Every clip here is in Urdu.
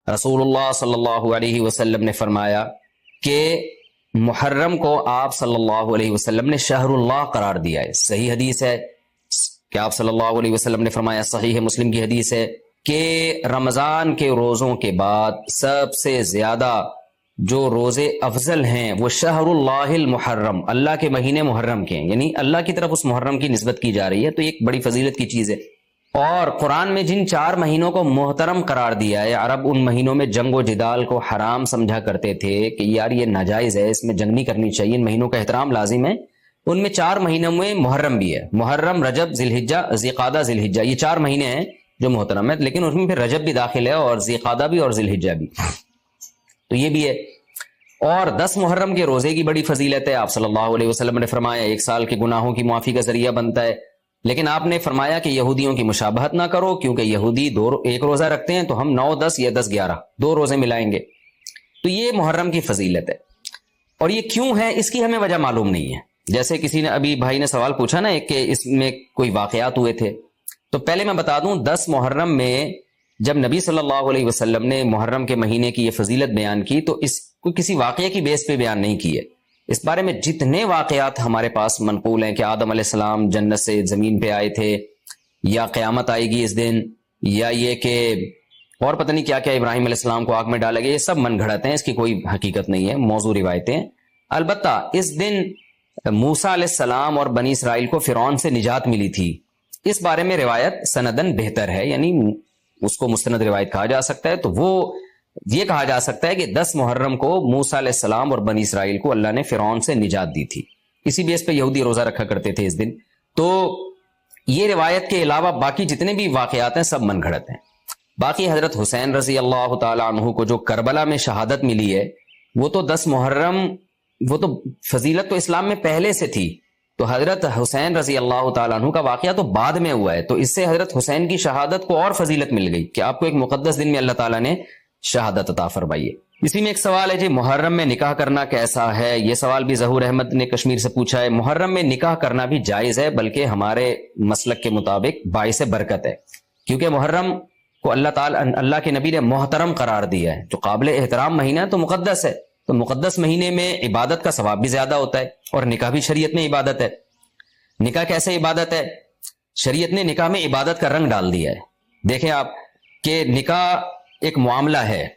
رسول اللہ صلی اللہ علیہ وسلم نے فرمایا کہ محرم کو آپ صلی اللہ علیہ وسلم نے شہر اللہ قرار دیا ہے. صحیح حدیث ہے کہ آپ صلی اللہ علیہ وسلم نے فرمایا, صحیح مسلم کی حدیث ہے کہ رمضان کے روزوں کے بعد سب سے زیادہ جو روزے افضل ہیں وہ شہر اللہ المحرم, اللہ کے مہینے محرم کے ہیں, یعنی اللہ کی طرف اس محرم کی نسبت کی جا رہی ہے, تو ایک بڑی فضیلت کی چیز ہے. اور قرآن میں جن 4 مہینوں کو محترم قرار دیا ہے, عرب ان مہینوں میں جنگ و جدال کو حرام سمجھا کرتے تھے کہ یار یہ ناجائز ہے, اس میں جنگ نہیں کرنی چاہیے, ان مہینوں کا احترام لازم ہے. ان میں 4 مہینوں میں محرم بھی ہے, محرم, رجب, ذی الحجہ, ذی قعدہ, ذی الحجہ, یہ 4 مہینے ہیں جو محترم ہے, لیکن اس میں پھر رجب بھی داخل ہے اور ذی قعدہ بھی اور ذی الحجہ بھی, تو یہ بھی ہے. اور 10 محرم کے روزے کی بڑی فضیلت ہے. آپ صلی اللہ علیہ وسلم نے فرمایا 1 سال کے گناہوں کی معافی کا ذریعہ بنتا ہے, لیکن آپ نے فرمایا کہ یہودیوں کی مشابہت نہ کرو, کیونکہ یہودی 1 روزہ رکھتے ہیں تو ہم 9, 10 یا 10, 11 2 روزے ملائیں گے. تو یہ محرم کی فضیلت ہے. اور یہ کیوں ہے اس کی ہمیں وجہ معلوم نہیں ہے. جیسے کسی نے ابھی بھائی نے سوال پوچھا نا کہ اس میں کوئی واقعات ہوئے تھے, تو پہلے میں بتا دوں 10 محرم میں جب نبی صلی اللہ علیہ وسلم نے محرم کے مہینے کی یہ فضیلت بیان کی تو اس کو کسی واقعے کی بیس پہ بیان نہیں کی ہے. اس بارے میں جتنے واقعات ہمارے پاس منقول ہیں کہ آدم علیہ السلام جنت سے زمین پہ آئے تھے, یا قیامت آئے گی اس دن, یا یہ کہ اور پتہ نہیں کیا کیا, ابراہیم علیہ السلام کو آگ میں ڈالا گیا, یہ سب من گھڑت ہیں, اس کی کوئی حقیقت نہیں ہے, موضوع روایتیں. البتہ اس دن موسیٰ علیہ السلام اور بنی اسرائیل کو فرعون سے نجات ملی تھی, اس بارے میں روایت سندن بہتر ہے, یعنی اس کو مستند روایت کہا جا سکتا ہے. تو وہ یہ کہا جا سکتا ہے کہ 10 محرم کو موسیٰ علیہ السلام اور بنی اسرائیل کو اللہ نے فرعون سے نجات دی تھی, اسی بیس پہ یہودی روزہ رکھا کرتے تھے اس دن. تو یہ روایت کے علاوہ باقی جتنے بھی واقعات ہیں سب من گھڑت ہیں. باقی حضرت حسین رضی اللہ تعالی عنہ کو جو کربلا میں شہادت ملی ہے, وہ تو 10 محرم, وہ تو فضیلت تو اسلام میں پہلے سے تھی, تو حضرت حسین رضی اللہ تعالیٰ عنہ کا واقعہ تو بعد میں ہوا ہے, تو اس سے حضرت حسین کی شہادت کو اور فضیلت مل گئی کہ آپ کو ایک مقدس دن میں اللہ تعالیٰ نے شہادت عطا فرمائی ہے. اسی میں ایک سوال ہے جی, محرم میں نکاح کرنا کیسا ہے؟ یہ سوال بھی ظہور احمد نے کشمیر سے پوچھا ہے. محرم میں نکاح کرنا بھی جائز ہے, بلکہ ہمارے مسلک کے مطابق باعث برکت ہے, کیونکہ محرم کو اللہ کے نبی نے محترم قرار دیا ہے, جو قابل احترام مہینہ ہے تو مقدس ہے, تو مقدس مہینے میں عبادت کا ثواب بھی زیادہ ہوتا ہے, اور نکاح بھی شریعت میں عبادت ہے. نکاح کیسے عبادت ہے؟ شریعت نے نکاح میں عبادت کا رنگ ڈال دیا ہے. دیکھیں آپ کہ نکاح ایک معاملہ ہے,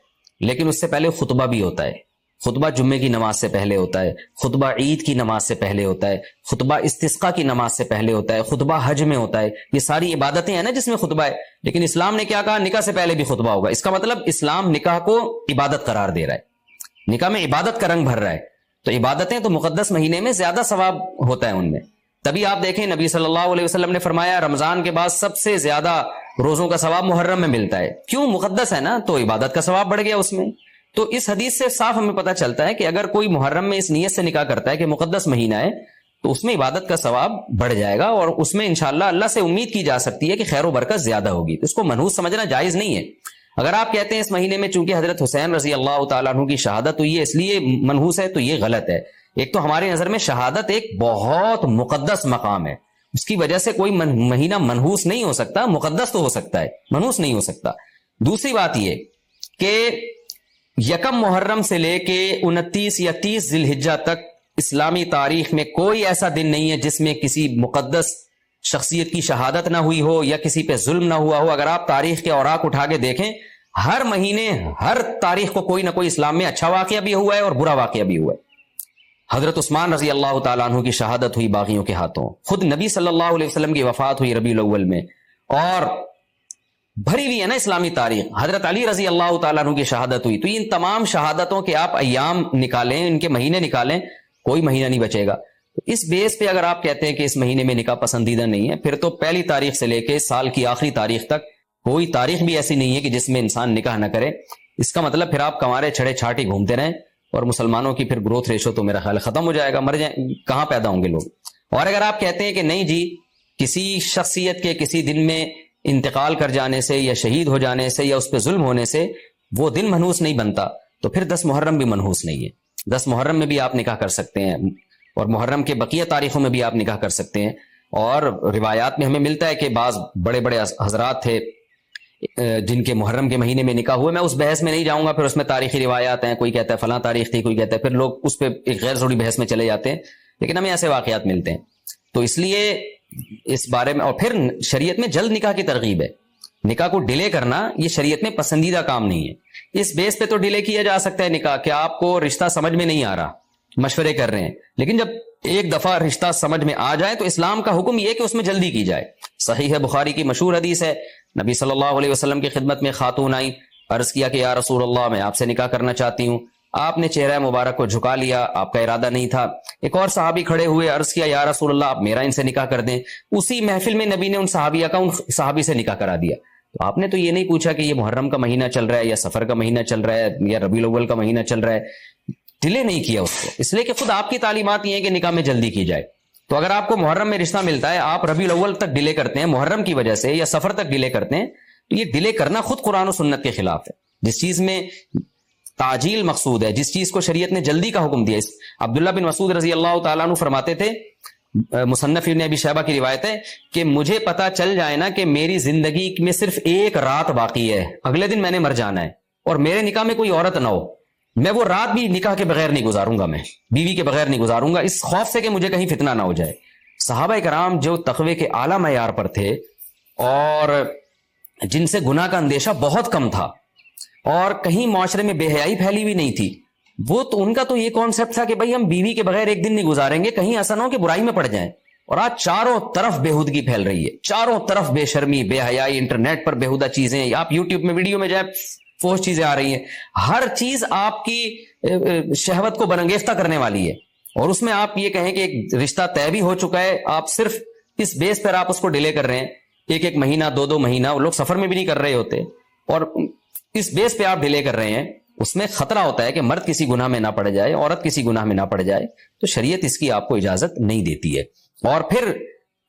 لیکن اس سے پہلے خطبہ بھی ہوتا ہے. خطبہ جمعے کی نماز سے پہلے ہوتا ہے, خطبہ عید کی نماز سے پہلے ہوتا ہے, خطبہ استسقاء کی نماز سے پہلے ہوتا ہے, خطبہ حج میں ہوتا ہے. یہ ساری عبادتیں ہیں نا جس میں خطبہ ہے, لیکن اسلام نے کیا کہا؟ نکاح سے پہلے بھی خطبہ ہوگا. اس کا مطلب اسلام نکاح کو عبادت قرار دے رہا ہے, نکاح میں عبادت کا رنگ بھر رہا ہے. تو عبادتیں تو مقدس مہینے میں زیادہ ثواب ہوتا ہے ان میں. تبھی آپ دیکھیں نبی صلی اللہ علیہ وسلم نے فرمایا رمضان کے بعد سب سے زیادہ روزوں کا ثواب محرم میں ملتا ہے. کیوں؟ مقدس ہے نا, تو عبادت کا ثواب بڑھ گیا اس میں. تو اس حدیث سے صاف ہمیں پتہ چلتا ہے کہ اگر کوئی محرم میں اس نیت سے نکاح کرتا ہے کہ مقدس مہینہ ہے, تو اس میں عبادت کا ثواب بڑھ جائے گا, اور اس میں انشاءاللہ اللہ سے امید کی جا سکتی ہے کہ خیر و برکت زیادہ ہوگی. تو اس کو منحوس سمجھنا جائز نہیں ہے. اگر آپ کہتے ہیں اس مہینے میں چونکہ حضرت حسین رضی اللہ تعالیٰ عنہ کی شہادت ہوئی ہے اس لیے منحوس ہے, تو یہ غلط ہے. ایک تو ہماری نظر میں شہادت ایک بہت مقدس مقام ہے, اس کی وجہ سے کوئی مہینہ منحوس نہیں ہو سکتا. مقدس تو ہو سکتا ہے, منحوس نہیں ہو سکتا. دوسری بات یہ کہ 1 محرم سے لے کے 29 یا 30 ذی الحجہ تک اسلامی تاریخ میں کوئی ایسا دن نہیں ہے جس میں کسی مقدس شخصیت کی شہادت نہ ہوئی ہو یا کسی پہ ظلم نہ ہوا ہو. اگر آپ تاریخ کے اوراق اٹھا کے دیکھیں, ہر مہینے ہر تاریخ کو کوئی نہ کوئی اسلام میں اچھا واقعہ بھی ہوا ہے اور برا واقعہ بھی ہوا ہے. حضرت عثمان رضی اللہ تعالیٰ عنہ کی شہادت ہوئی باغیوں کے ہاتھوں, خود نبی صلی اللہ علیہ وسلم کی وفات ہوئی ربیع الاول میں, اور بھری ہوئی ہے نا اسلامی تاریخ. حضرت علی رضی اللہ تعالیٰ عنہ کی شہادت ہوئی. تو ان تمام شہادتوں کے آپ ایام نکالیں, ان کے مہینے نکالیں, کوئی مہینہ نہیں بچے گا. تو اس بیس پہ اگر آپ کہتے ہیں کہ اس مہینے میں نکاح پسندیدہ نہیں ہے, پھر تو پہلی تاریخ سے لے کے سال کی آخری تاریخ تک کوئی تاریخ بھی ایسی نہیں ہے کہ جس میں انسان نکاح نہ کرے. اس کا مطلب پھر آپ کنوارے چھڑے چھاٹی گھومتے رہیں, اور مسلمانوں کی پھر گروتھ ریشو تو میرا خیال ختم ہو جائے گا, مر جائیں, کہاں پیدا ہوں گے لوگ. اور اگر آپ کہتے ہیں کہ نہیں جی کسی شخصیت کے کسی دن میں انتقال کر جانے سے یا شہید ہو جانے سے یا اس پہ ظلم ہونے سے وہ دن منحوس نہیں بنتا, تو پھر 10 محرم بھی منحوس نہیں ہے. 10 محرم میں بھی آپ نکاح کر سکتے ہیں, اور محرم کے بقیہ تاریخوں میں بھی آپ نکاح کر سکتے ہیں. اور روایات میں ہمیں ملتا ہے کہ بعض بڑے بڑے حضرات تھے, جن کے محرم کے مہینے میں نکاح ہوئے. میں اس بحث میں نہیں جاؤں گا, پھر اس میں تاریخی روایات ہیں, کوئی کہتا ہے فلاں تاریخ تھی, کوئی کہتا ہے, پھر لوگ اس پہ ایک غیر ضروری بحث میں چلے جاتے ہیں. لیکن ہمیں ایسے واقعات ملتے ہیں, تو اس لیے اس بارے میں. اور پھر شریعت میں جلد نکاح کی ترغیب ہے. نکاح کو ڈیلے کرنا یہ شریعت میں پسندیدہ کام نہیں ہے. اس بیس پہ تو ڈیلے کیا جا سکتا ہے نکاح, کہ آپ کو رشتہ سمجھ میں نہیں آ رہا, مشورے کر رہے ہیں, لیکن جب ایک دفعہ رشتہ سمجھ میں آ جائے تو اسلام کا حکم یہ کہ اس میں جلدی کی جائے. صحیح ہے, بخاری کی مشہور حدیث ہے, نبی صلی اللہ علیہ وسلم کی خدمت میں خاتون آئی, عرض کیا کہ یا رسول اللہ میں آپ سے نکاح کرنا چاہتی ہوں. آپ نے چہرہ مبارک کو جھکا لیا, آپ کا ارادہ نہیں تھا. ایک اور صحابی کھڑے ہوئے, عرض کیا یا رسول اللہ آپ میرا ان سے نکاح کر دیں. اسی محفل میں نبی نے ان صحابیہ کا ان صحابی سے نکاح کرا دیا. تو آپ نے تو یہ نہیں پوچھا کہ یہ محرم کا مہینہ چل رہا ہے یا سفر کا مہینہ چل رہا ہے یا ربیع الاول کا مہینہ چل رہا ہے. ڈیلے نہیں کیا اس کو, اس لیے کہ خود آپ کی تعلیمات یہ ہیں کہ نکاح میں جلدی کی جائے. تو اگر آپ کو محرم میں رشتہ ملتا ہے, آپ ربیع الاول تک ڈیلے کرتے ہیں محرم کی وجہ سے, یا سفر تک ڈیلے کرتے ہیں, تو یہ ڈیلے کرنا خود قرآن و سنت کے خلاف ہے. جس چیز میں تعجیل مقصود ہے, جس چیز کو شریعت نے جلدی کا حکم دیا. عبداللہ بن مسعود رضی اللہ تعالیٰ عنہ فرماتے تھے, مصنف ابن ابی شیبہ کی روایت ہے, کہ مجھے پتا چل جائے نا کہ میری زندگی میں صرف ایک رات باقی ہے, اگلے دن میں نے مر جانا ہے, اور میرے نکاح میں کوئی عورت نہ ہو, میں وہ رات بھی نکاح کے بغیر نہیں گزاروں گا, میں بیوی کے بغیر نہیں گزاروں گا, اس خوف سے کہ مجھے کہیں فتنہ نہ ہو جائے. صحابہ کرام جو تقوی کے اعلیٰ معیار پر تھے اور جن سے گناہ کا اندیشہ بہت کم تھا اور کہیں معاشرے میں بے حیائی پھیلی ہوئی نہیں تھی, وہ تو ان کا تو یہ کانسیپٹ تھا کہ بھائی ہم بیوی کے بغیر ایک دن نہیں گزاریں گے, کہیں ایسا نہ ہو کہ برائی میں پڑ جائیں. اور آج چاروں طرف بےہودگی پھیل رہی ہے, چاروں طرف بے شرمی, بے حیائی, انٹرنیٹ پر بےہودہ چیزیں, آپ یوٹیوب میں ویڈیو میں جائے فوش چیزیں آ رہی ہیں, ہر چیز آپ کی شہوت کو برانگیختہ کرنے والی ہے. اور اس میں آپ یہ کہیں کہ ایک رشتہ طے بھی ہو چکا ہے, آپ صرف اس بیس پر آپ اس کو ڈیلے کر رہے ہیں, ایک مہینہ, دو مہینہ, وہ لوگ سفر میں بھی نہیں کر رہے ہوتے, اور اس بیس پہ آپ ڈیلے کر رہے ہیں. اس میں خطرہ ہوتا ہے کہ مرد کسی گناہ میں نہ پڑ جائے, عورت کسی گناہ میں نہ پڑ جائے, تو شریعت اس کی آپ کو اجازت نہیں دیتی ہے. اور پھر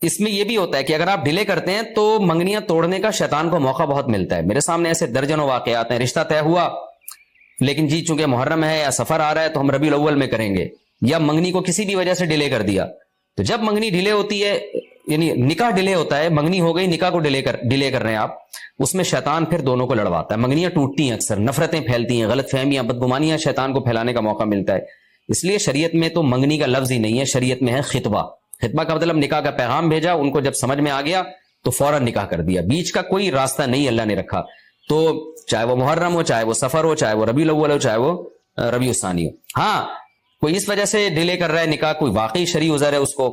اس میں یہ بھی ہوتا ہے کہ اگر آپ ڈیلے کرتے ہیں تو منگنیاں توڑنے کا شیطان کو موقع بہت ملتا ہے. میرے سامنے ایسے درجنوں واقعات ہیں, رشتہ طے ہوا لیکن جی چونکہ محرم ہے یا سفر آ رہا ہے تو ہم ربیع الاول میں کریں گے, یا منگنی کو کسی بھی وجہ سے ڈیلے کر دیا. تو جب منگنی ڈیلے ہوتی ہے, یعنی نکاح ڈیلے ہوتا ہے, منگنی ہو گئی, نکاح کو ڈیلے کر رہے ہیں آپ, اس میں شیطان پھر دونوں کو لڑواتا ہے. منگنیاں ٹوٹتی ہیں, اکثر نفرتیں پھیلتی ہیں, غلط فہمیاں, بدگمانیاں شیطان کو پھیلانے کا موقع ملتا ہے. اس لیے شریعت میں تو منگنی کا لفظ ہی نہیں ہے, شریعت میں ہے خطبہ. خطبہ کا مطلب نکاح کا پیغام بھیجا, ان کو جب سمجھ میں آ گیا تو فوراً نکاح کر دیا. بیچ کا کوئی راستہ نہیں اللہ نے رکھا. تو چاہے وہ محرم ہو, چاہے وہ سفر ہو, چاہے وہ ربیع الاول ہو, چاہے وہ ربیع الثانی ہو. ہاں کوئی اس وجہ سے ڈیلے کر رہا ہے نکاح, کوئی واقعی شرعی عذر ہے اس کو,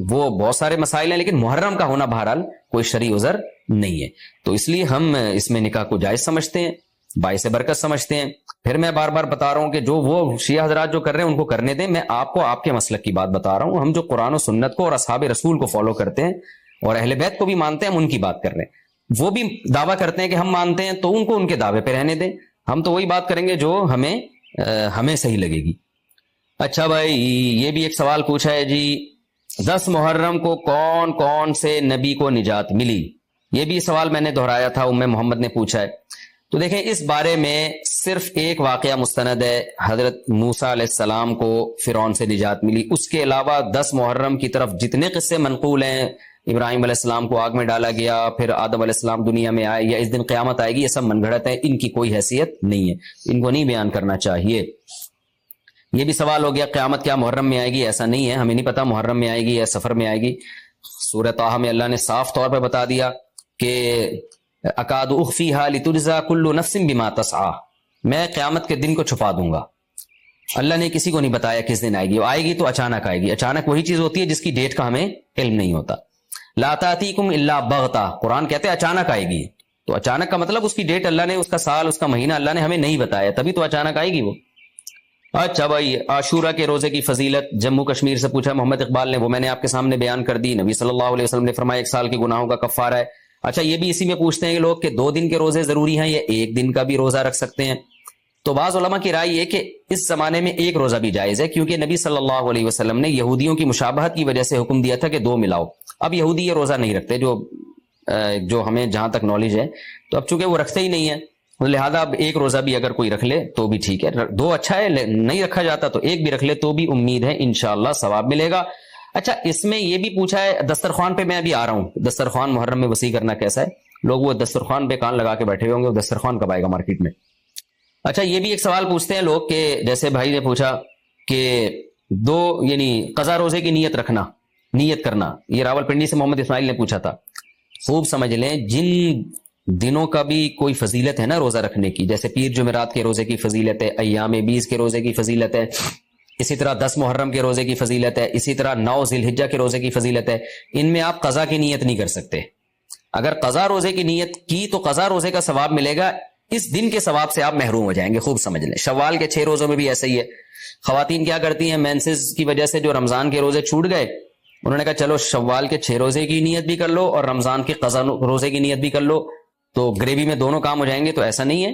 وہ بہت سارے مسائل ہیں, لیکن محرم کا ہونا بہرحال کوئی شرعی عذر نہیں ہے. تو اس لیے ہم اس میں نکاح کو جائز سمجھتے ہیں, باعث برکت سمجھتے ہیں. پھر میں بار بار بتا رہا ہوں کہ جو وہ شیعہ حضرات جو کر رہے ہیں ان کو کرنے دیں, میں آپ کو آپ کے مسلک کی بات بتا رہا ہوں. ہم جو قرآن و سنت کو اور اصحاب رسول کو فالو کرتے ہیں اور اہل بیت کو بھی مانتے ہیں, ہم ان کی بات کر رہے ہیں. وہ بھی دعویٰ کرتے ہیں کہ ہم مانتے ہیں, تو ان کو ان کے دعوے پہ رہنے دیں. ہم تو وہی بات کریں گے جو ہمیں صحیح لگے گی. اچھا بھائی, یہ بھی ایک سوال پوچھا ہے جی, 10 محرم کو کون کون سے نبی کو نجات ملی؟ یہ بھی سوال میں نے دہرایا تھا, ام محمد نے پوچھا ہے. تو دیکھیں اس بارے میں صرف ایک واقعہ مستند ہے, حضرت موسیٰ علیہ السلام کو فرعون سے نجات ملی. اس کے علاوہ 10 محرم کی طرف جتنے قصے منقول ہیں, ابراہیم علیہ السلام کو آگ میں ڈالا گیا, پھر آدم علیہ السلام دنیا میں آئے, یا اس دن قیامت آئے گی, یہ سب من گھڑت ہے, ان کی کوئی حیثیت نہیں ہے, ان کو نہیں بیان کرنا چاہیے. یہ بھی سوال ہو گیا قیامت کیا محرم میں آئے گی؟ ایسا نہیں ہے, ہمیں نہیں پتا محرم میں آئے گی یا سفر میں آئے گی. سورہ طٰہٰ میں اللہ نے صاف طور پہ بتا دیا کہ اکاد اخفیہا لتجزا کل نفس بما تسعی, میں قیامت کے دن کو چھپا دوں گا. اللہ نے کسی کو نہیں بتایا کس دن آئے گی, آئے گی تو اچانک آئے گی. اچانک وہی چیز ہوتی ہے جس کی ڈیٹ کا ہمیں علم نہیں ہوتا. لا تأتیکم الا بغتہ, قرآن کہتے ہیں اچانک آئے گی. تو اچانک کا مطلب اس کی ڈیٹ اللہ نے, اس کا سال, اس کا مہینہ اللہ نے ہمیں نہیں بتایا, تبھی تو اچانک آئے گی وہ. اچھا بھائی, عاشورہ کے روزے کی فضیلت جموں کشمیر سے پوچھا محمد اقبال نے, وہ میں نے آپ کے سامنے بیان کر دی. نبی صلی اللہ علیہ وسلم نے فرمایا 1 سال کے گناہوں کا کفارہ ہے. اچھا یہ بھی اسی میں پوچھتے ہیں کہ لوگ کہ 2 دن کے روزے ضروری ہیں یا 1 دن کا بھی روزہ رکھ سکتے ہیں؟ تو بعض علماء کی رائے یہ کہ اس زمانے میں 1 روزہ بھی جائز ہے, کیونکہ نبی صلی اللہ علیہ وسلم نے یہودیوں کی مشابہت کی وجہ سے حکم دیا تھا کہ 2 ملاؤ. اب یہودی یہ روزہ نہیں رکھتے, جو ہمیں جہاں تک نالج ہے, تو اب چونکہ وہ رکھتے ہی نہیں ہے, لہذا اب 1 روزہ بھی اگر کوئی رکھ لے تو بھی ٹھیک ہے. 2 اچھا ہے, نہیں رکھا جاتا تو 1 بھی رکھ لے تو بھی امید ہے انشاءاللہ ثواب ملے گا. اچھا اس میں یہ بھی پوچھا ہے دسترخوان پہ, میں ابھی آ رہا ہوں, دسترخوان محرم میں وسیع کرنا کیسا ہے. لوگ وہ دسترخوان پہ کان لگا کے بیٹھے ہوئے ہوں گے، وہ دسترخوان کب آئے گا مارکیٹ میں؟ اچھا، یہ بھی ایک سوال پوچھتے ہیں لوگ کہ جیسے بھائی نے پوچھا کہ یعنی قضا روزے کی نیت کرنا، یہ راول پنڈی سے محمد اسماعیل نے پوچھا تھا. خوب سمجھ لیں، جن دنوں کا بھی کوئی فضیلت ہے نا روزہ رکھنے کی، جیسے پیر جمعرات کے روزے کی فضیلت ہے، ایام 20 کے روزے کی فضیلت ہے، اسی طرح 10 محرم کے روزے کی فضیلت ہے، اسی طرح 9 ذی الحجہ کے روزے کی فضیلت ہے. ان میں آپ قضا کی نیت نہیں کر سکتے. اگر قضا روزے کی نیت کی تو قضا روزے کا ثواب ملے گا، اس دن کے ثواب سے آپ محروم ہو جائیں گے. خوب سمجھ لیں، شوال کے 6 روزوں میں بھی ایسا ہی ہے. خواتین کیا کرتی ہیں، مینسز کی وجہ سے جو رمضان کے روزے چھوٹ گئے، انہوں نے کہا چلو شوال کے 6 روزے کی نیت بھی کر لو اور رمضان کے قضا روزے کی نیت بھی کر لو، تو گریوی میں دونوں کام ہو جائیں گے. تو ایسا نہیں ہے،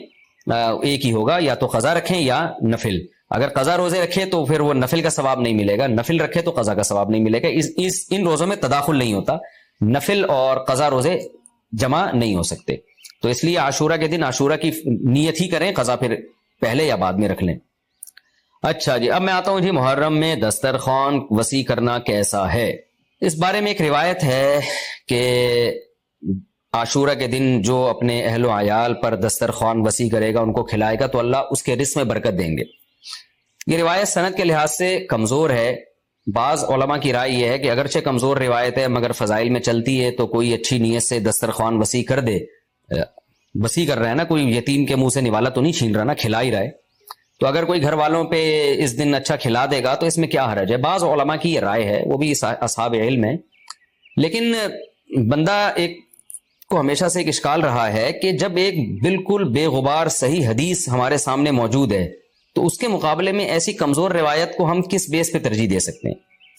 ایک ہی ہوگا، یا تو قضا رکھیں یا نفل. اگر قضا روزے رکھے تو پھر وہ نفل کا ثواب نہیں ملے گا، نفل رکھے تو قضا کا ثواب نہیں ملے گا. ان روزوں میں تداخل نہیں ہوتا، نفل اور قضا روزے جمع نہیں ہو سکتے. تو اس لیے عاشورہ کے دن عاشورہ کی نیت ہی کریں، قضا پھر پہلے یا بعد میں رکھ لیں. اچھا جی، اب میں آتا ہوں جی، محرم میں دسترخوان وسیع کرنا کیسا ہے؟ اس بارے میں ایک روایت ہے کہ عاشورہ کے دن جو اپنے اہل و عیال پر دسترخوان وسیع کرے گا، ان کو کھلائے گا، تو اللہ اس کے رزق میں برکت دیں گے. یہ روایت سند کے لحاظ سے کمزور ہے. بعض علماء کی رائے یہ ہے کہ اگرچہ کمزور روایت ہے مگر فضائل میں چلتی ہے، تو کوئی اچھی نیت سے دسترخوان وسیع کر دے، وسیع کر رہا ہے نا، کوئی یتیم کے منہ سے نوالا تو نہیں چھین رہا نا، کھلا ہی رہا ہے، تو اگر کوئی گھر والوں پہ اس دن اچھا کھلا دے گا تو اس میں کیا حرج ہے. بعض علماء کی یہ رائے ہے، وہ بھی اصحاب علم ہے. لیکن بندہ ایک کو ہمیشہ سے ایک اشکال رہا ہے کہ جب ایک بالکل بے غبار صحیح حدیث ہمارے سامنے موجود ہے تو اس کے مقابلے میں ایسی کمزور روایت کو ہم کس بیس پہ ترجیح دے سکتے ہیں؟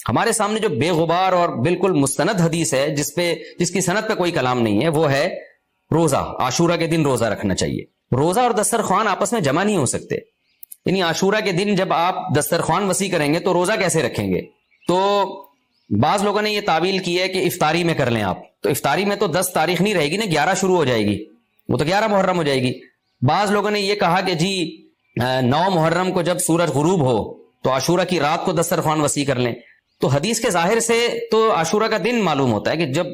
ہمارے سامنے جو بے غبار اور بالکل مستند حدیث ہے، جس کی سند پہ کوئی کلام نہیں ہے، وہ ہے روزہ. عاشورہ کے دن روزہ رکھنا چاہیے. روزہ اور دسترخوان آپس میں جمع نہیں ہو سکتے. یعنی عاشورہ کے دن جب آپ دسترخوان وسیع کریں گے تو روزہ کیسے رکھیں گے؟ تو بعض لوگوں نے یہ تعویل کی ہے کہ افطاری میں کر لیں آپ. تو افطاری میں تو 10 تاریخ نہیں رہے گی نا، 11 شروع ہو جائے گی، وہ تو 11 محرم ہو جائے گی. بعض لوگوں نے یہ کہا کہ جی 9 محرم کو جب سورج غروب ہو تو عاشورہ کی رات کو دسترخوان وسیع کر لیں. تو حدیث کے ظاہر سے تو عاشورہ کا دن معلوم ہوتا ہے کہ جب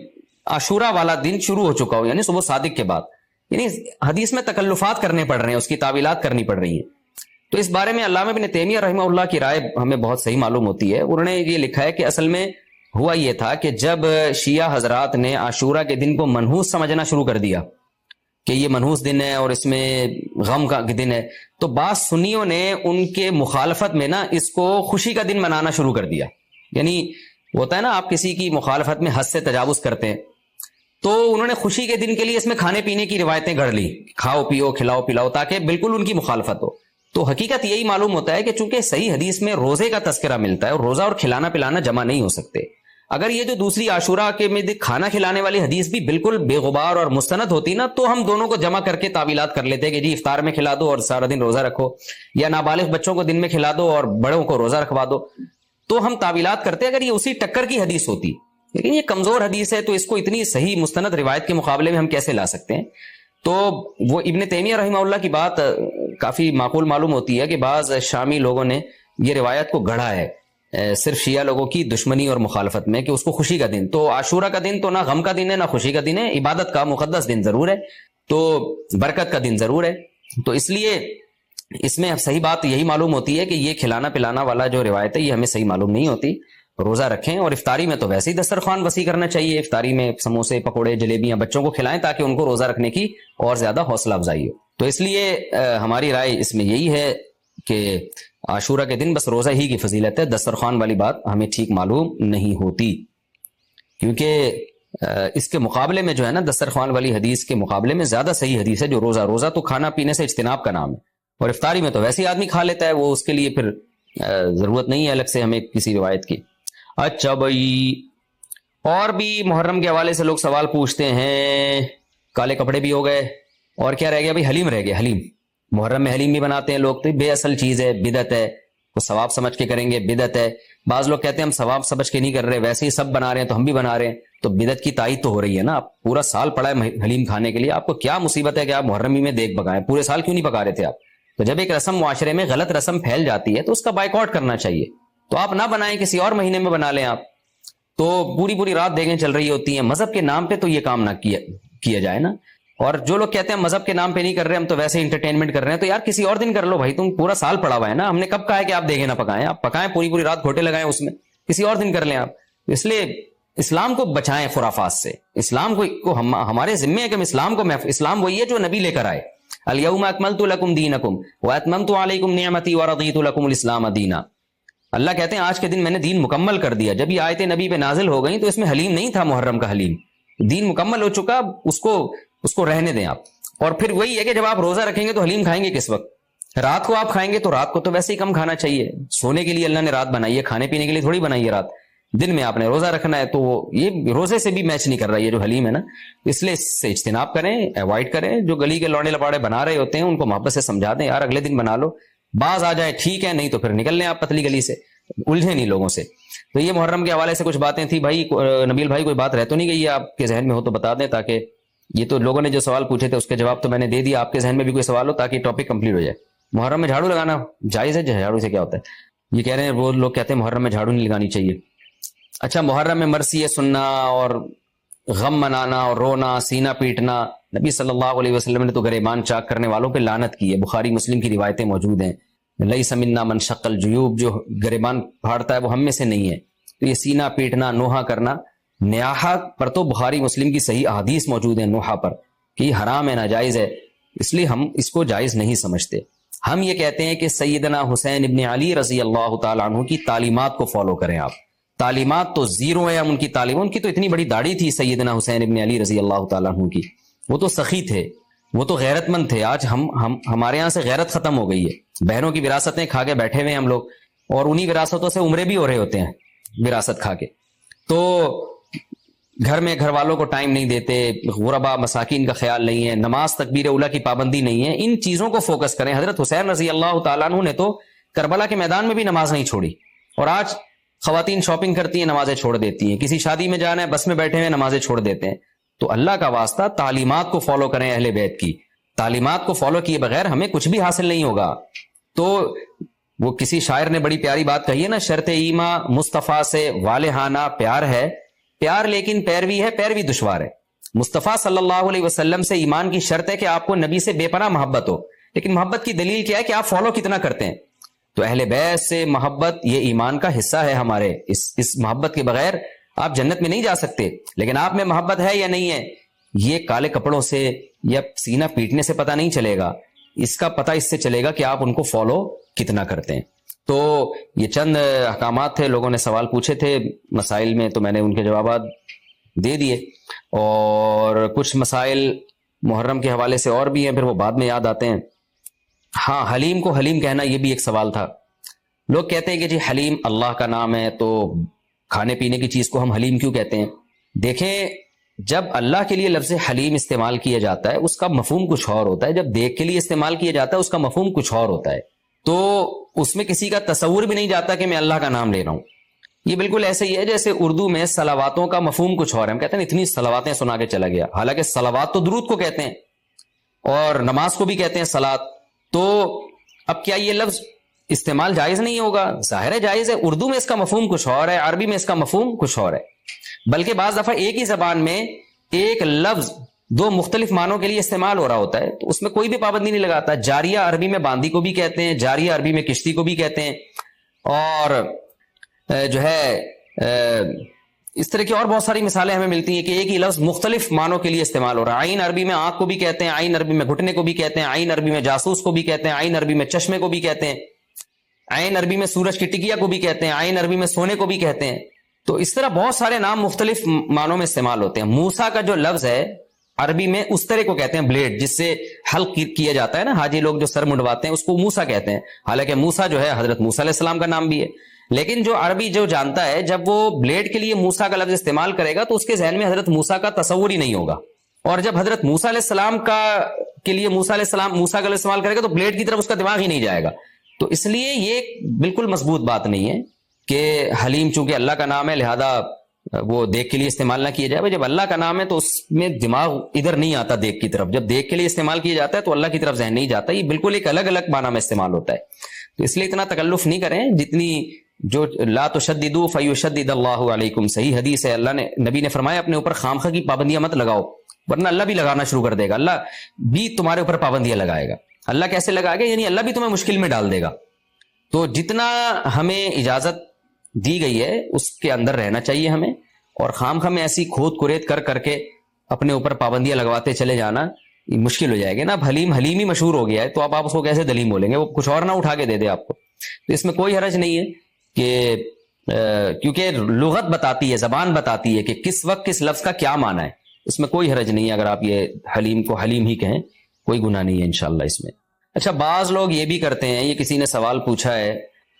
عاشورہ والا دن شروع ہو چکا ہو، یعنی صبح صادق کے بعد. یعنی حدیث میں تکلفات کرنے پڑ رہے ہیں، اس کی تعویلات کرنی پڑ رہی ہیں. تو اس بارے میں علامہ ابن تیمیہ رحمہ اللہ کی رائے ہمیں بہت صحیح معلوم ہوتی ہے. انہوں نے یہ لکھا ہے کہ اصل میں ہوا یہ تھا کہ جب شیعہ حضرات نے عاشورہ کے دن کو منحوس سمجھنا شروع کر دیا کہ یہ منحوس دن ہے اور اس میں غم کا دن ہے، تو بعض سنیوں نے ان کے مخالفت میں نا اس کو خوشی کا دن منانا شروع کر دیا. یعنی ہوتا ہے نا، آپ کسی کی مخالفت میں حد سے تجاوز کرتے ہیں، تو انہوں نے خوشی کے دن کے لیے اس میں کھانے پینے کی روایتیں گھڑ لی، کھاؤ پیو کھلاؤ پلاؤ، تاکہ بالکل ان کی مخالفت ہو. تو حقیقت یہی معلوم ہوتا ہے کہ چونکہ صحیح حدیث میں روزے کا تذکرہ ملتا ہے اور روزہ اور کھلانا پلانا جمع نہیں ہو سکتے. اگر یہ جو دوسری عاشورہ کے میں کھانا کھلانے والی حدیث بھی بالکل بے غبار اور مستند ہوتی نا، تو ہم دونوں کو جمع کر کے تعویلات کر لیتے کہ جی افطار میں کھلا دو اور سارا دن روزہ رکھو، یا نابالغ بچوں کو دن میں کھلا دو اور بڑوں کو روزہ رکھوا دو. تو ہم تعویلات کرتے اگر یہ اسی ٹکر کی حدیث ہوتی. لیکن یہ کمزور حدیث ہے، تو اس کو اتنی صحیح مستند روایت کے مقابلے میں ہم کیسے لا سکتے ہیں؟ تو وہ ابن تیمیہ رحمہ اللہ کی بات کافی معقول معلوم ہوتی ہے کہ بعض شامی لوگوں نے یہ روایت کو گڑھا ہے صرف شیعہ لوگوں کی دشمنی اور مخالفت میں، کہ اس کو خوشی کا دن. تو عاشورہ کا دن تو نہ غم کا دن ہے نہ خوشی کا دن ہے، عبادت کا مقدس دن ضرور ہے، تو برکت کا دن ضرور ہے. تو اس لیے اس میں صحیح بات یہی معلوم ہوتی ہے کہ یہ کھلانا پلانا والا جو روایت ہے یہ ہمیں صحیح معلوم نہیں ہوتی. روزہ رکھیں، اور افطاری میں تو ویسے ہی دسترخوان وسیع کرنا چاہیے. افطاری میں سموسے پکوڑے جلیبیاں بچوں کو کھلائیں تاکہ ان کو روزہ رکھنے کی اور زیادہ حوصلہ افزائی ہو. تو اس لیے ہماری رائے اس میں یہی ہے کہ عاشورہ کے دن بس روزہ ہی کی فضیلت ہے، دسترخوان والی بات ہمیں ٹھیک معلوم نہیں ہوتی. کیونکہ اس کے مقابلے میں جو ہے نا، دسترخوان والی حدیث کے مقابلے میں زیادہ صحیح حدیث ہے جو روزہ تو کھانا پینے سے اجتناب کا نام ہے، اور افطاری میں تو ویسے ہی آدمی کھا لیتا ہے، وہ اس کے لیے پھر ضرورت نہیں ہے الگ سے ہمیں کسی روایت کی. اچھا بھائی، اور بھی محرم کے حوالے سے لوگ سوال پوچھتے ہیں. کالے کپڑے بھی ہو گئے، اور کیا رہ گیا بھائی؟ حلیم رہ گیا. حلیم محرم میں حلیم بھی بناتے ہیں لوگ، تو بے اصل چیز ہے، بدعت ہے. وہ ثواب سمجھ کے کریں گے، بدعت ہے. بعض لوگ کہتے ہیں ہم ثواب سمجھ کے نہیں کر رہے، ویسے ہی سب بنا رہے ہیں تو ہم بھی بنا رہے ہیں. تو بدعت کی تائید تو ہو رہی ہے نا. آپ پورا سال پڑا ہے حلیم کھانے کے لیے، آپ کو کیا مصیبت ہے کہ آپ محرم ہی میں دیکھ پکائیں؟ پورے سال کیوں نہیں پکا رہے تھے آپ؟ تو جب ایک رسم معاشرے میں غلط رسم پھیل جاتی ہے تو اس کا بائیکاٹ کرنا چاہیے. تو آپ نہ بنائیں، کسی اور مہینے میں بنا لیں آپ. تو پوری رات دیگیں چل رہی ہوتی ہیں مذہب کے نام پہ، تو یہ کام نہ کیا جائے نا. اور جو لوگ کہتے ہیں مذہب کے نام پہ نہیں کر رہے, ہم تو ویسے انٹرٹینمنٹ کر رہے ہیں, تو یار کسی اور دن کر لو بھائی, تم پورا سال پڑا ہوا ہے نا, ہم نے کب کہا ہے کہ آپ دیگے نہ پکائیں, آپ پکائیں پوری رات گھوٹے لگائیں اس میں, کسی اور دن کر لیں آپ. اس لیے اسلام کو بچائیں خرافات سے, اسلام کو ہمارے ذمے ہے کہ ہم اسلام کو اسلام وہی ہے جو نبی لے کر آئے. الیوم اکملت لکم دینکم واتممت علیکم نعمتی ورضیت لکم الاسلام دینا. اللہ کہتے ہیں آج کے دن میں نے دین مکمل کر دیا. جب یہ آیتیں نبی پہ نازل ہو گئیں تو اس میں حلیم نہیں تھا, محرم کا حلیم, دین مکمل ہو چکا, اس کو رہنے دیں آپ. اور پھر وہی ہے کہ جب آپ روزہ رکھیں گے تو حلیم کھائیں گے کس وقت؟ رات کو آپ کھائیں گے, تو رات کو تو ویسے ہی کم کھانا چاہیے, سونے کے لیے اللہ نے رات بنائی ہے, کھانے پینے کے لیے تھوڑی بنائی ہے رات. دن میں آپ نے روزہ رکھنا ہے, تو یہ روزے سے بھی میچ نہیں کر رہا ہے یہ جو حلیم ہے نا. اس لیے اس سے اجتناب کریں, ایوائڈ کریں. جو گلی کے لوڑے لپاڑے بنا رہے ہوتے ہیں ان کو محبت سے سمجھا دیں, یار اگلے دن بنا لو, باز آ جائے ٹھیک ہے, نہیں تو پھر نکل لیں آپ پتلی گلی سے, الجھے نہیں لوگوں سے. تو یہ محرم کے حوالے سے کچھ باتیں تھیں. بھائی نبیل بھائی کوئی بات رہ تو نہیں گئی ہے آپ کے ذہن میں ہو تو بتا دیں, تاکہ یہ تو لوگوں نے جو سوال پوچھے تھے اس کے جواب تو میں نے دے دیا, آپ کے ذہن میں بھی کوئی سوال ہو تاکہ ٹاپک کمپلیٹ ہو جائے. محرم میں جھاڑو لگانا جائز ہے؟ جھاڑو سے کیا ہوتا ہے؟ یہ کہہ رہے ہیں وہ لوگ کہتے ہیں محرم میں جھاڑو نہیں لگانی چاہیے. اچھا, محرم میں مرثیہ سننا اور غم منانا اور رونا, سینہ پیٹنا, نبی صلی اللہ علیہ وسلم نے تو گریبان چاک کرنے والوں پہ لعنت کی ہے. بخاری مسلم کی روایتیں موجود ہیں, لیس منا من شق الجیوب, جو گریبان پھاڑتا ہے وہ ہم میں سے نہیں ہے. تو یہ سینہ پیٹنا, نوحہ کرنا, نیاحہ پر تو بخاری مسلم کی صحیح احادیث موجود ہیں نوحہ پر کہ یہ حرام ہے, ناجائز ہے, اس لیے ہم اس کو جائز نہیں سمجھتے. ہم یہ کہتے ہیں کہ سیدنا حسین ابن علی رضی اللہ تعالیٰ عنہ کی تعلیمات کو فالو کریں آپ. تعلیمات تو زیرو ہیں, ہم ان کی تعلیم, ان کی تو اتنی بڑی داڑھی تھی سیدنا حسین ابن علی رضی اللہ تعالیٰ عنہ کی, وہ تو سخی تھے, وہ تو غیرت مند تھے. آج ہمارے یہاں سے غیرت ختم ہو گئی ہے, بہنوں کی وراثتیں کھا کے بیٹھے ہوئے ہیں ہم لوگ, اور انہی وراثتوں سے عمرے بھی ہو رہے ہوتے ہیں وراثت کھا کے. تو گھر میں گھر والوں کو ٹائم نہیں دیتے, غربا مساکین کا خیال نہیں ہے, نماز تکبیر اولیٰ کی پابندی نہیں ہے. ان چیزوں کو فوکس کریں. حضرت حسین رضی اللہ تعالیٰ عنہ نے تو کربلا کے میدان میں بھی نماز نہیں چھوڑی, اور آج خواتین شاپنگ کرتی ہیں نمازیں چھوڑ دیتی ہیں, کسی شادی میں جانا ہے بس میں بیٹھے ہوئے نمازیں چھوڑ دیتے ہیں. تو اللہ کا واسطہ تعلیمات کو فالو کریں, اہل بیت کی تعلیمات کو فالو کیے بغیر ہمیں کچھ بھی حاصل نہیں ہوگا. تو وہ کسی شاعر نے بڑی پیاری بات کہی ہے نا, شرط ایماں مصطفیٰ سے والہانہ پیار ہے, پیار لیکن پیروی ہے, پیروی دشوار ہے. مصطفیٰ صلی اللہ علیہ وسلم سے ایمان کی شرط ہے کہ آپ کو نبی سے بے پناہ محبت ہو, لیکن محبت کی دلیل کیا ہے کہ آپ فالو کتنا کرتے ہیں. تو اہل بیت سے محبت یہ ایمان کا حصہ ہے ہمارے, اس محبت کے بغیر آپ جنت میں نہیں جا سکتے. لیکن آپ میں محبت ہے یا نہیں ہے, یہ کالے کپڑوں سے یا سینہ پیٹنے سے پتہ نہیں چلے گا, اس کا پتہ اس سے چلے گا کہ آپ ان کو فالو کتنا کرتے ہیں. تو یہ چند احکامات تھے, لوگوں نے سوال پوچھے تھے مسائل میں, تو میں نے ان کے جوابات دے دیے. اور کچھ مسائل محرم کے حوالے سے اور بھی ہیں, پھر وہ بعد میں یاد آتے ہیں. ہاں, حلیم کو حلیم کہنا, یہ بھی ایک سوال تھا. لوگ کہتے ہیں کہ جی حلیم اللہ کا نام ہے, تو کھانے پینے کی چیز کو ہم حلیم کیوں کہتے ہیں؟ دیکھیں, جب اللہ کے لیے لفظ حلیم استعمال کیا جاتا ہے اس کا مفہوم کچھ اور ہوتا ہے, جب دیکھ کے لیے استعمال کیا جاتا ہے اس کا مفہوم کچھ اور ہوتا ہے. تو اس میں کسی کا تصور بھی نہیں جاتا کہ میں اللہ کا نام لے رہا ہوں. یہ بالکل ایسے ہی ہے جیسے اردو میں صلواتوں کا مفہوم کچھ اور ہے, ہم کہتے ہیں اتنی صلواتیں سنا کے چلا گیا, حالانکہ صلوات تو درود کو کہتے ہیں اور نماز کو بھی کہتے ہیں صلات. تو اب کیا یہ لفظ استعمال جائز نہیں ہوگا؟ ظاہر ہے جائز ہے. اردو میں اس کا مفہوم کچھ اور ہے, عربی میں اس کا مفہوم کچھ اور ہے. بلکہ بعض دفعہ ایک ہی زبان میں ایک لفظ دو مختلف معنوں کے لیے استعمال ہو رہا ہوتا ہے, تو اس میں کوئی بھی پابندی نہیں لگاتا. جاریہ عربی میں باندی کو بھی کہتے ہیں, جاریہ عربی میں کشتی کو بھی کہتے ہیں, اور جو ہے اس طرح کی اور بہت ساری مثالیں ہمیں ملتی ہیں کہ ایک ہی لفظ مختلف معنوں کے لیے استعمال ہو رہا ہے. عین عربی میں آنکھ کو بھی کہتے ہیں, عین عربی میں گھٹنے کو بھی کہتے ہیں, عین عربی میں جاسوس کو بھی کہتے ہیں, عین عربی میں چشمے کو بھی کہتے ہیں, عین عربی میں سورج کی ٹکیا کو بھی کہتے ہیں, عین عربی میں سونے کو بھی کہتے ہیں. تو اس طرح بہت سارے نام مختلف معنوں میں استعمال ہوتے ہیں. موسیٰ کا جو لفظ ہے عربی میں اس طرح کو کہتے ہیں بلیڈ, جس سے حلق کیا جاتا ہے نا, حاجی لوگ جو سر منڈواتے ہیں اس کو موسیٰ کہتے ہیں. حالانکہ موسیٰ جو ہے حضرت موسیٰ علیہ السلام کا نام بھی ہے. لیکن جو عربی جو جانتا ہے, جب وہ بلیڈ کے لیے موسیٰ کا لفظ استعمال کرے گا تو اس کے ذہن میں حضرت موسیٰ کا تصور ہی نہیں ہوگا. اور جب حضرت موسیٰ علیہ السلام کے لیے موسیٰ کا لفظ استعمال کرے گا تو بلیڈ کی طرف اس کا دماغ ہی نہیں جائے گا. تو اس لیے یہ بالکل مضبوط بات نہیں ہے کہ حلیم چونکہ اللہ کا نام ہے لہذا وہ دیکھ کے لیے استعمال نہ کیا جائے. جب اللہ کا نام ہے تو اس میں دماغ ادھر نہیں آتا دیکھ کی طرف, جب دیکھ کے لیے استعمال کیا جاتا ہے تو اللہ کی طرف ذہن نہیں جاتا. یہ بالکل ایک الگ الگ معنی میں استعمال ہوتا ہے. تو اس لیے اتنا تکلف نہیں کریں جتنی جو لا تشددوا فیشدد اللہ علیکم, صحیح حدیث ہے, اللہ نے نبی نے فرمایا اپنے اوپر خامخواہ کی پابندیاں مت لگاؤ, ورنہ اللہ بھی لگانا شروع کر دے گا, اللہ بھی تمہارے اوپر پابندیاں لگائے گا. اللہ کیسے لگائے گا؟ یعنی اللہ بھی تمہیں مشکل میں ڈال دے گا. تو جتنا ہمیں اجازت دی گئی ہے اس کے اندر رہنا چاہیے ہمیں, اور خام خام ایسی کھود کریت کر کے اپنے اوپر پابندیاں لگواتے چلے جانا مشکل ہو جائے گا نا. اب حلیم ہی مشہور ہو گیا ہے, تو آپ اس کو کیسے دلیم بولیں گے؟ وہ کچھ اور نہ اٹھا کے دے دے آپ کو. تو اس میں کوئی حرج نہیں ہے کہ کیونکہ لغت بتاتی ہے, زبان بتاتی ہے کہ کس وقت کس لفظ کا کیا معنی ہے. اس میں کوئی حرج نہیں ہے اگر آپ یہ حلیم کو حلیم ہی کہیں, کوئی گناہ نہیں ہے انشاءاللہ اس میں. اچھا, بعض لوگ یہ بھی کرتے ہیں, یہ کسی نے سوال پوچھا ہے,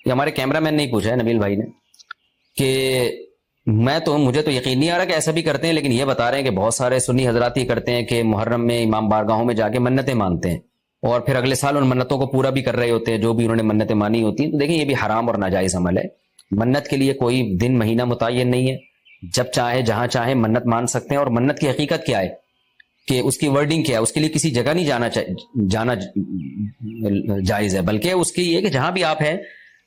یہ ہمارے کیمرہ مین نے ہی پوچھا ہے, نبیل بھائی نے, کہ مجھے تو یقین نہیں آ رہا کہ ایسا بھی کرتے ہیں, لیکن یہ بتا رہے ہیں کہ بہت سارے سنی حضرات یہ کرتے ہیں کہ محرم میں امام بارگاہوں میں جا کے منتیں مانتے ہیں, اور پھر اگلے سال ان منتوں کو پورا بھی کر رہے ہوتے ہیں جو بھی انہوں نے منتیں مانی ہوتی ہیں. تو دیکھیں, یہ بھی حرام اور ناجائز عمل ہے. منت کے لیے کوئی دن مہینہ متعین نہیں ہے, جب چاہے جہاں چاہے منت مان سکتے ہیں. اور منت کی حقیقت کیا ہے, کہ اس کی ورڈنگ کیا ہے, اس کے لیے کسی جگہ نہیں جانا جائز ہے, بلکہ اس کی یہ کہ جہاں بھی آپ ہیں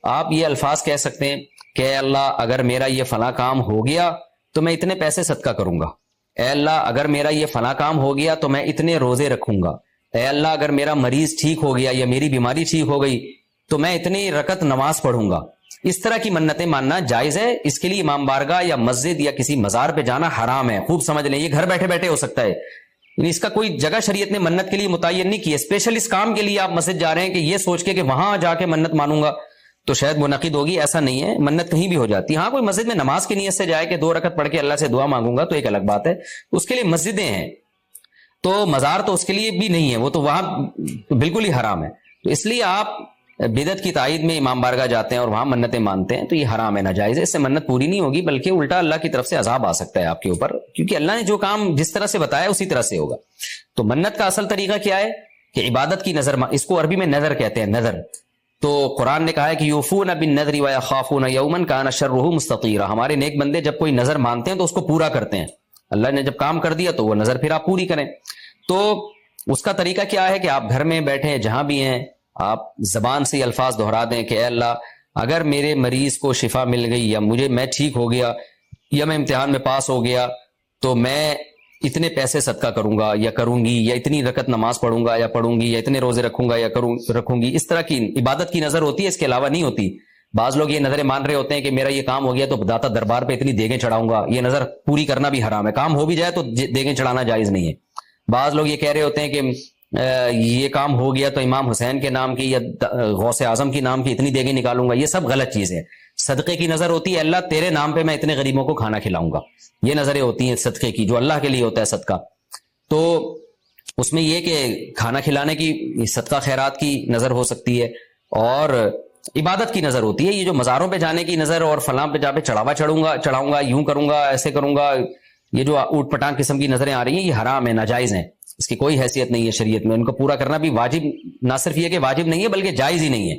آپ یہ الفاظ کہہ سکتے ہیں کہ اے اللہ اگر میرا یہ فلاں کام ہو گیا تو میں اتنے پیسے صدقہ کروں گا. اے اللہ اگر میرا یہ فلاں کام ہو گیا تو میں اتنے روزے رکھوں گا. اے اللہ اگر میرا مریض ٹھیک ہو گیا یا میری بیماری ٹھیک ہو گئی تو میں اتنی رکعت نماز پڑھوں گا. اس طرح کی منتیں ماننا جائز ہے. اس کے لیے امام بارگاہ یا مسجد یا کسی مزار پہ جانا حرام ہے. خوب سمجھ لیں, یہ گھر بیٹھے بیٹھے ہو سکتا ہے, یعنی اس کا کوئی جگہ شریعت نے منت کے لیے متعین نہیں کی ہے. اسپیشل اس کام کے لیے آپ مسجد جا رہے ہیں کہ یہ سوچ کے کہ وہاں جا کے منت مانوں گا تو شاید منعقد ہوگی, ایسا نہیں ہے. منت کہیں بھی ہو جاتی ہے. ہاں, کوئی مسجد میں نماز کی نیت سے جائے کہ 2 رکعت پڑھ کے اللہ سے دعا مانگوں گا تو ایک الگ بات ہے, اس کے لیے مسجدیں ہیں. تو مزار تو اس کے لیے بھی نہیں ہے, وہ تو وہاں بالکل ہی حرام ہے. تو اس لیے آپ بدعت کی تائید میں امام بارگاہ جاتے ہیں اور وہاں منتیں مانتے ہیں تو یہ حرام ہے, ناجائز ہے. اس سے منت پوری نہیں ہوگی بلکہ الٹا اللہ کی طرف سے عذاب آ سکتا ہے آپ کے اوپر, کیونکہ اللہ نے جو کام جس طرح سے بتایا اسی طرح سے ہوگا. تو منت کا اصل طریقہ کیا ہے کہ عبادت کی نظر, اس کو عربی میں نظر کہتے ہیں, نظر. تو قرآن نے کہا ہے کہ یوفون بالنذر ویخافون یوما کان شرہ مستطیرا. ہمارے نیک بندے جب کوئی نظر مانتے ہیں تو اس کو پورا کرتے ہیں. اللہ نے جب کام کر دیا تو وہ نظر پھر آپ پوری کریں. تو اس کا طریقہ کیا ہے کہ آپ گھر میں بیٹھیں جہاں بھی ہیں, آپ زبان سے الفاظ دہرا دیں کہ اے اللہ اگر میرے مریض کو شفا مل گئی یا میں ٹھیک ہو گیا یا میں امتحان میں پاس ہو گیا تو میں اتنے پیسے صدقہ کروں گا یا کروں گی, یا اتنی رکعت نماز پڑھوں گا یا پڑھوں گی, یا اتنے روزے رکھوں گا یا رکھوں گی. اس طرح کی عبادت کی نظر ہوتی ہے, اس کے علاوہ نہیں ہوتی. بعض لوگ یہ نظریں مان رہے ہوتے ہیں کہ میرا یہ کام ہو گیا تو داتا دربار پہ اتنی دیگیں چڑھاؤں گا. یہ نظر پوری کرنا بھی حرام ہے. کام ہو بھی جائے تو دیگیں چڑھانا جائز نہیں ہے. بعض لوگ یہ کہہ رہے ہوتے ہیں کہ یہ کام ہو گیا تو امام حسین کے نام کی یا غوث اعظم کی نام کی اتنی دیگیں نکالوں گا. یہ سب غلط چیز ہے. صدقے کی نظر ہوتی ہے اللہ تیرے نام پہ میں اتنے غریبوں کو کھانا کھلاؤں گا. یہ نظریں ہوتی ہیں صدقے کی, جو اللہ کے لیے ہوتا ہے صدقہ. تو اس میں یہ کہ کھانا کھلانے کی, صدقہ خیرات کی نظر ہو سکتی ہے, اور عبادت کی نظر ہوتی ہے. یہ جو مزاروں پہ جانے کی نظر اور فلاں پہ جا پہ چڑھاؤں گا, یوں کروں گا, ایسے کروں گا, یہ جو اوٹ پٹانگ قسم کی نظریں آ رہی ہیں یہ حرام ہے, ناجائز ہیں. اس کی کوئی حیثیت نہیں ہے شریعت میں. ان کو پورا کرنا بھی واجب, نہ صرف یہ کہ واجب نہیں ہے بلکہ جائز ہی نہیں ہے.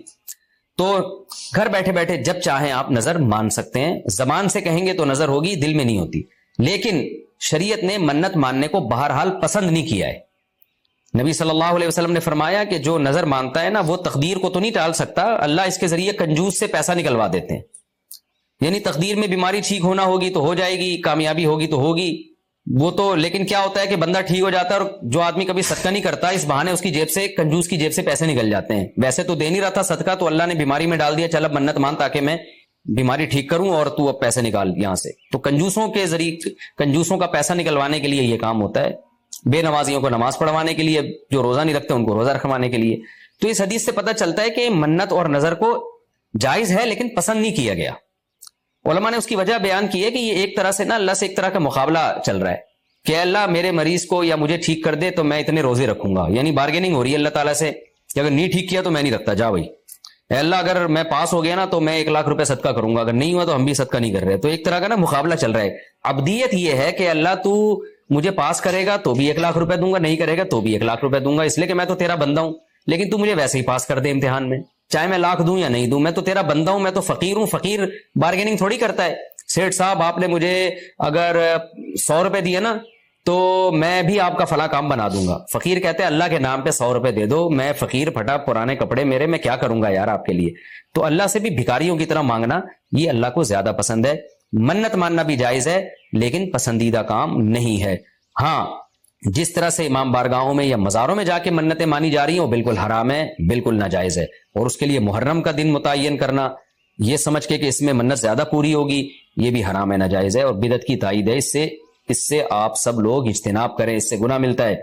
تو گھر بیٹھے بیٹھے جب چاہیں آپ نظر مان سکتے ہیں. زبان سے کہیں گے تو نظر ہوگی, دل میں نہیں ہوتی. لیکن شریعت نے منت ماننے کو بہرحال پسند نہیں کیا ہے. نبی صلی اللہ علیہ وسلم نے فرمایا کہ جو نظر مانتا ہے نا وہ تقدیر کو تو نہیں ٹال سکتا, اللہ اس کے ذریعے کنجوس سے پیسہ نکلوا دیتے ہیں. یعنی تقدیر میں بیماری ٹھیک ہونا ہوگی تو ہو جائے گی, کامیابی ہوگی تو ہوگی, وہ تو. لیکن کیا ہوتا ہے کہ بندہ ٹھیک ہو جاتا ہے اور جو آدمی کبھی صدقہ نہیں کرتا اس بہانے اس کی جیب سے, کنجوس کی جیب سے پیسے نکل جاتے ہیں. ویسے تو دے نہیں رہا تھا صدقہ, تو اللہ نے بیماری میں ڈال دیا, چل اب منت مان تاکہ میں بیماری ٹھیک کروں اور تو اب پیسے نکال یہاں سے. تو کنجوسوں کے ذریعے, کنجوسوں کا پیسہ نکلوانے کے لیے یہ کام ہوتا ہے. بے نمازیوں کو نماز پڑھوانے کے لیے, جو روزہ نہیں رکھتے ان کو روزہ رکھوانے کے لیے. تو اس حدیث سے پتہ چلتا ہے کہ منت اور نظر کو جائز ہے لیکن پسند نہیں کیا گیا. علماء نے اس کی وجہ بیان کی ہے کہ یہ ایک طرح سے نا اللہ سے ایک طرح کا مقابلہ چل رہا ہے کہ اللہ میرے مریض کو یا مجھے ٹھیک کر دے تو میں اتنے روزے رکھوں گا. یعنی بارگیننگ ہو رہی ہے اللہ تعالیٰ سے کہ اگر نہیں ٹھیک کیا تو میں نہیں رکھتا, جا بھائی. اے اللہ اگر میں پاس ہو گیا نا تو میں 1 لاکھ روپے صدقہ کروں گا, اگر نہیں ہوا تو ہم بھی صدقہ نہیں کر رہے. تو ایک طرح کا نا مقابلہ چل رہا ہے. عبدیت یہ ہے کہ اللہ تو مجھے پاس کرے گا تو بھی 1 لاکھ روپے دوں گا, نہیں کرے گا تو بھی 1 لاکھ روپے دوں گا, اس لیے کہ میں تو تیرا بندہ ہوں. لیکن تو مجھے ویسے ہی پاس کر دے امتحان میں, چاہے میں لاکھ دوں یا نہیں دوں, میں تو تیرا بندہ ہوں, میں تو فقیر ہوں. فقیر بارگیننگ تھوڑی کرتا ہے. سیٹھ صاحب آپ نے مجھے اگر 100 روپے دیے نا تو میں بھی آپ کا فلاں کام بنا دوں گا. فقیر کہتے ہیں اللہ کے نام پہ 100 روپے دے دو, میں فقیر پھٹا, پرانے کپڑے میرے, میں کیا کروں گا یار آپ کے لیے. تو اللہ سے بھی بھکاریوں کی طرح مانگنا یہ اللہ کو زیادہ پسند ہے. منت ماننا بھی جائز ہے لیکن پسندیدہ کام نہیں ہے. ہاں جس طرح سے امام بارگاہوں میں یا مزاروں میں جا کے منتیں مانی جا رہی ہیں وہ بالکل حرام ہے، بالکل ناجائز ہے، اور اس کے لیے محرم کا دن متعین کرنا یہ سمجھ کے کہ اس میں منت زیادہ پوری ہوگی، یہ بھی حرام ہے، ناجائز ہے اور بدعت کی تائید ہے۔ اس سے آپ سب لوگ اجتناب کریں، اس سے گناہ ملتا ہے۔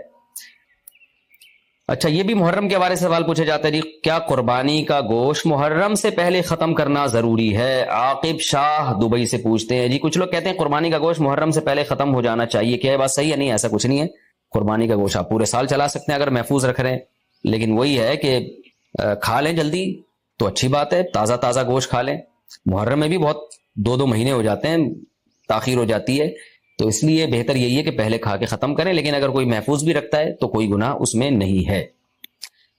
اچھا، یہ بھی محرم کے حوالے سے سوال پوچھا جاتا ہے جی، کیا قربانی کا گوشت محرم سے پہلے ختم کرنا ضروری ہے؟ عاقب شاہ دبئی سے پوچھتے ہیں جی، کچھ لوگ کہتے ہیں قربانی کا گوشت محرم سے پہلے ختم ہو جانا چاہیے، کیا یہ بات صحیح ہے؟ نہیں، ایسا کچھ نہیں ہے۔ قربانی کا گوشت آپ پورے سال چلا سکتے ہیں اگر محفوظ رکھ رہے ہیں، لیکن وہی ہے کہ کھا لیں جلدی تو اچھی بات ہے، تازہ تازہ گوشت کھا لیں۔ محرم میں بھی بہت 2 مہینے ہو جاتے ہیں، تاخیر ہو جاتی ہے، تو اس لیے بہتر یہی ہے کہ پہلے کھا کے ختم کریں، لیکن اگر کوئی محفوظ بھی رکھتا ہے تو کوئی گناہ اس میں نہیں ہے۔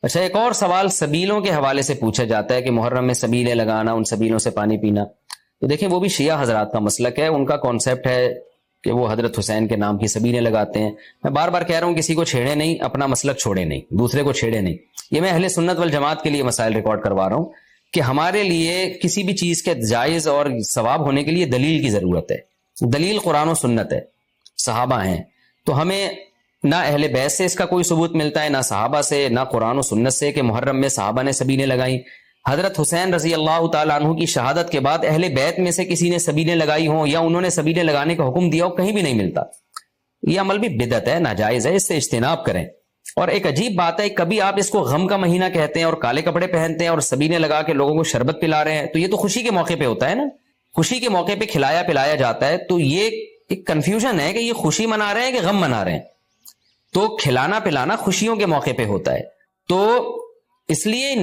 اچھا، ایک اور سوال سبیلوں کے حوالے سے پوچھا جاتا ہے کہ محرم میں سبیلیں لگانا، ان سبیلوں سے پانی پینا، تو دیکھیں وہ بھی شیعہ حضرات کا مسلک ہے، ان کا کانسیپٹ ہے کہ وہ حضرت حسین کے نام کی سبیلیں لگاتے ہیں۔ میں بار بار کہہ رہا ہوں کسی کو چھیڑے نہیں، اپنا مسلک چھوڑے نہیں، دوسرے کو چھیڑے نہیں۔ یہ میں اہل سنت والجماعت کے لیے مسائل ریکارڈ کروا رہا ہوں کہ ہمارے لیے کسی بھی چیز کے جائز اور ثواب ہونے کے لیے دلیل کی ضرورت ہے۔ دلیل قرآن و سنت ہے، صحابہ ہیں، تو ہمیں نہ اہل بیت سے اس کا کوئی ثبوت ملتا ہے، نہ صحابہ سے، نہ قرآن و سنت سے کہ محرم میں صحابہ نے سبیلیں لگائیں۔ حضرت حسین رضی اللہ تعالیٰ عنہ کی شہادت کے بعد اہل بیت میں سے کسی نے سبیلیں لگائی ہوں یا انہوں نے سبیلیں لگانے کا حکم دیا ہو، کہیں بھی نہیں ملتا۔ یہ عمل بھی بدعت ہے، ناجائز ہے، اس سے اجتناب کریں۔ اور ایک عجیب بات ہے، کبھی آپ اس کو غم کا مہینہ کہتے ہیں اور کالے کپڑے پہنتے ہیں اور سبیلیں لگا کے لوگوں کو شربت پلا رہے ہیں، تو یہ تو خوشی کے موقع پہ ہوتا ہے نا، خوشی کے موقع پہ کھلایا پلایا جاتا ہے، تو یہ ایک کنفیوژن ہے کہ یہ خوشی منا رہے ہیں کہ غم منا رہے ہیں۔ تو کھلانا پلانا خوشیوں کے موقع پہ ہوتا ہے، تو اس لیے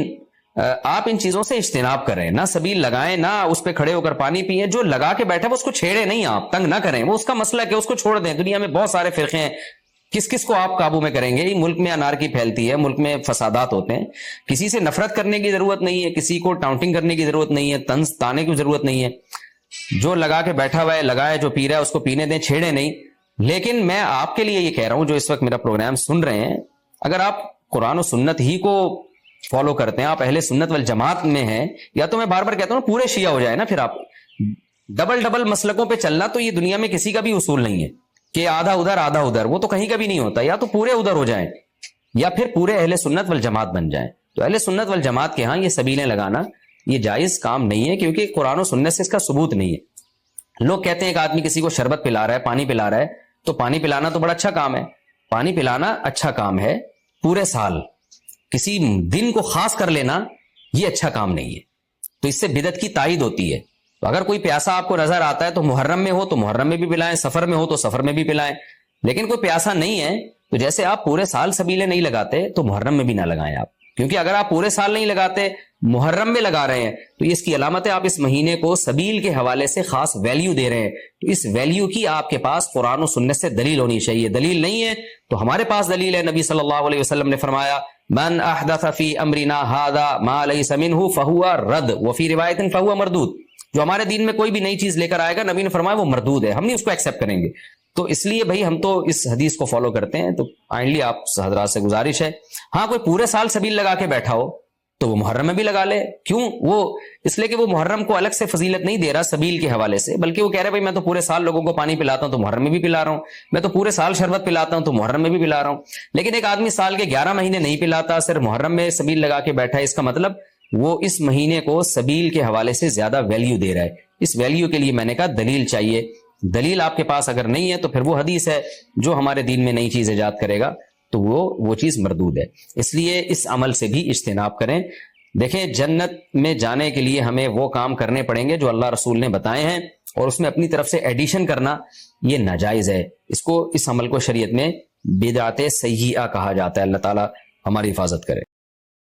آپ ان چیزوں سے اجتناب کریں، نہ سبیل لگائیں، نہ اس پہ کھڑے ہو کر پانی پئیں۔ جو لگا کے بیٹھا وہ اس کو چھیڑے نہیں، آپ تنگ نہ کریں، وہ اس کا مسئلہ کہ اس کو چھوڑ دیں۔ دنیا میں بہت سارے فرقے ہیں، کس کس کو آپ قابو میں کریں گے؟ ملک میں انارکی پھیلتی ہے، ملک میں فسادات ہوتے ہیں، کسی سے نفرت کرنے کی ضرورت نہیں ہے، کسی کو ٹاؤنٹنگ کرنے کی ضرورت نہیں ہے، طنز تانے کی ضرورت نہیں ہے۔ جو لگا کے بیٹھا ہوا ہے لگائے، جو پی رہا ہے اس کو پینے دیں، چھیڑے نہیں۔ لیکن میں آپ کے لیے یہ کہہ رہا ہوں جو اس وقت میرا پروگرام سن رہے ہیں، اگر آپ قرآن و سنت ہی کو فالو کرتے ہیں، آپ اہل سنت والجماعت میں ہیں، یا تو میں بار بار کہتا ہوں پورے شیعہ ہو جائے نا، پھر آپ ڈبل مسلکوں پہ چلنا تو یہ دنیا میں کسی کا بھی اصول نہیں ہے کہ آدھا ادھر آدھا ادھر، وہ تو کہیں کا بھی نہیں ہوتا۔ یا تو پورے ادھر ہو جائیں یا پھر پورے اہل سنت والجماعت بن جائیں۔ تو اہل سنت والجماعت کے ہاں یہ سبیلیں لگانا یہ جائز کام نہیں ہے، کیونکہ قرآن و سنت سے اس کا ثبوت نہیں ہے۔ لوگ کہتے ہیں ایک آدمی کسی کو شربت پلا رہا ہے، پانی پلا رہا ہے، تو پانی پلانا تو بڑا اچھا کام ہے، پانی پلانا اچھا کام ہے پورے سال، کسی دن کو خاص کر لینا یہ اچھا کام نہیں ہے، تو اس سے بدعت کی تائید ہوتی ہے۔ تو اگر کوئی پیاسا آپ کو نظر آتا ہے تو محرم میں ہو تو محرم میں بھی پلائیں، سفر میں ہو تو سفر میں بھی پلائیں، لیکن کوئی پیاسا نہیں ہے تو جیسے آپ پورے سال سبیلیں نہیں لگاتے تو محرم میں بھی نہ لگائیں آپ، کیونکہ اگر آپ پورے سال نہیں لگاتے محرم میں لگا رہے ہیں تو اس کی علامت ہے آپ اس مہینے کو سبیل کے حوالے سے خاص ویلیو دے رہے ہیں، تو اس ویلیو کی آپ کے پاس قرآن و سنت سے دلیل ہونی چاہیے۔ دلیل نہیں ہے تو ہمارے پاس دلیل ہے، نبی صلی اللہ علیہ وسلم نے فرمایا من احدث فی امرنا ھذا ما لیس منہ فہو رد وفی روایت فہو مردود، جو ہمارے دین میں کوئی بھی نئی چیز لے کر آئے گا نبی نے فرمایا وہ مردود ہے، ہم نہیں اس کو ایکسیپٹ کریں گے۔ تو اس لیے بھائی ہم تو اس حدیث کو فالو کرتے ہیں، تو کائنڈلی آپ حضرات سے گزارش ہے، ہاں کوئی پورے سال سبیل لگا کے بیٹھا ہو تو وہ محرم میں بھی لگا لے، کیوں؟ وہ اس لیے کہ وہ محرم کو الگ سے فضیلت نہیں دے رہا سبیل کے حوالے سے، بلکہ وہ کہہ رہے بھائی میں تو پورے سال لوگوں کو پانی پلاتا ہوں تو محرم میں بھی پلا رہا ہوں، میں تو پورے سال شربت پلاتا ہوں تو محرم میں بھی پلا رہا ہوں۔ لیکن ایک آدمی سال کے 11 مہینے نہیں پلاتا، صرف محرم میں سبیل لگا کے بیٹھا ہے، اس کا مطلب وہ اس مہینے کو سبیل کے حوالے سے زیادہ ویلیو دے رہا ہے۔ اس ویلیو کے لیے میں نے کہا دلیل چاہیے، دلیل آپ کے پاس اگر نہیں ہے تو پھر وہ حدیث ہے جو ہمارے دین میں نئی چیز ایجاد کرے گا تو وہ چیز مردود ہے، اس لیے اس عمل سے بھی اجتناب کریں۔ دیکھیں جنت میں جانے کے لیے ہمیں وہ کام کرنے پڑیں گے جو اللہ رسول نے بتائے ہیں، اور اس میں اپنی طرف سے ایڈیشن کرنا یہ ناجائز ہے، اس عمل کو شریعت میں بدعت سیئہ کہا جاتا ہے۔ اللہ تعالی ہماری حفاظت کرے۔